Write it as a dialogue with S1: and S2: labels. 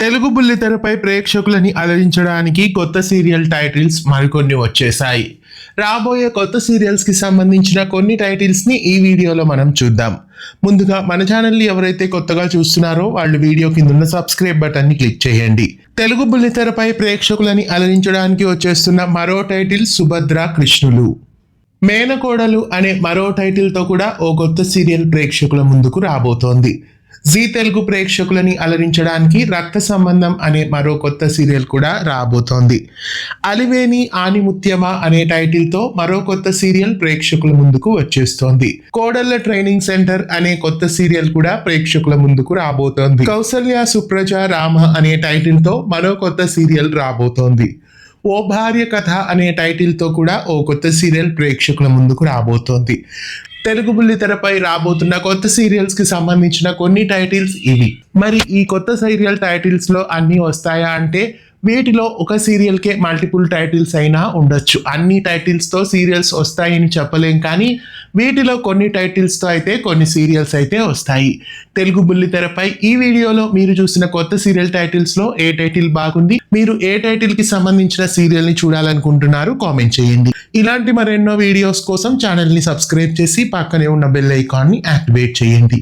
S1: తెలుగు బుల్లితెరపై ప్రేక్షకులని అలరించడానికి కొత్త serial titles మరికొన్ని వచ్చేసాయి. రాబోయే కొత్త సీరియల్స్ కి సంబంధించిన కొన్ని టైటిల్స్ ని ఈ వీడియోలో మనం చూద్దాం. ముందుగా మన ఛానల్ని ఎవరైతే కొత్తగా చూస్తున్నారో వాళ్ళు వీడియో కింద ఉన్న సబ్స్క్రైబ్ బటన్ ని క్లిక్ చేయండి. తెలుగు బుల్లితెరపై ప్రేక్షకులని అలరించడానికి వచ్చేస్తున్న మరో టైటిల్ సుభద్ర కృష్ణులు. మేనకోడలు అనే మరో టైటిల్తో కూడా ఓ కొత్త సీరియల్ ప్రేక్షకుల ముందుకు రాబోతోంది. జీ తెలుగు ప్రేక్షకులని అలరించడానికి రక్త సంబంధం అనే మరో కొత్త సీరియల్ కూడా రాబోతోంది. అలివేని ఆనిముత్యమ అనే టైటిల్తో మరో కొత్త సీరియల్ ప్రేక్షకుల ముందుకు వచ్చేస్తోంది. కోడళ్ల ట్రైనింగ్ సెంటర్ అనే కొత్త సీరియల్ కూడా ప్రేక్షకుల ముందుకు రాబోతోంది. కౌసల్య సుప్రజ రామ అనే టైటిల్తో మరో కొత్త సీరియల్ రాబోతోంది. ఓ భార్య కథ అనే టైటిల్తో కూడా ఓ కొత్త సీరియల్ ప్రేక్షకుల ముందుకు రాబోతోంది. తెలుగు బుల్లితెరపై రాబోతున్న కొత్త సీరియల్స్ కి సంబంధించిన కొన్ని టైటిల్స్ ఇవి. మరి ఈ కొత్త సీరియల్ టైటిల్స్ లో అన్ని వస్తాయా అంటే వీటిలో ఒక సీరియల్ కే మల్టిపుల్ టైటిల్స్ అయినా ఉండొచ్చు. అన్ని టైటిల్స్ తో సీరియల్స్ వస్తాయని చెప్పలేం, కానీ వీటిలో కొన్ని టైటిల్స్ తో అయితే కొన్ని సీరియల్స్ అయితే వస్తాయి. తెలుగు బుల్లితెరపై ఈ వీడియోలో మీరు చూసిన కొత్త సీరియల్ టైటిల్స్ లో ఏ టైటిల్ బాగుంది, మీరు ఏ టైటిల్ కి సంబంధించిన సీరియల్ ని చూడాలనుకుంటున్నారు కామెంట్ చేయండి. ఇలాంటి మరెన్నో వీడియోస్ కోసం ఛానల్ ని సబ్స్క్రైబ్ చేసి పక్కనే ఉన్న బెల్ ఐకాన్ ని యాక్టివేట్ చేయండి.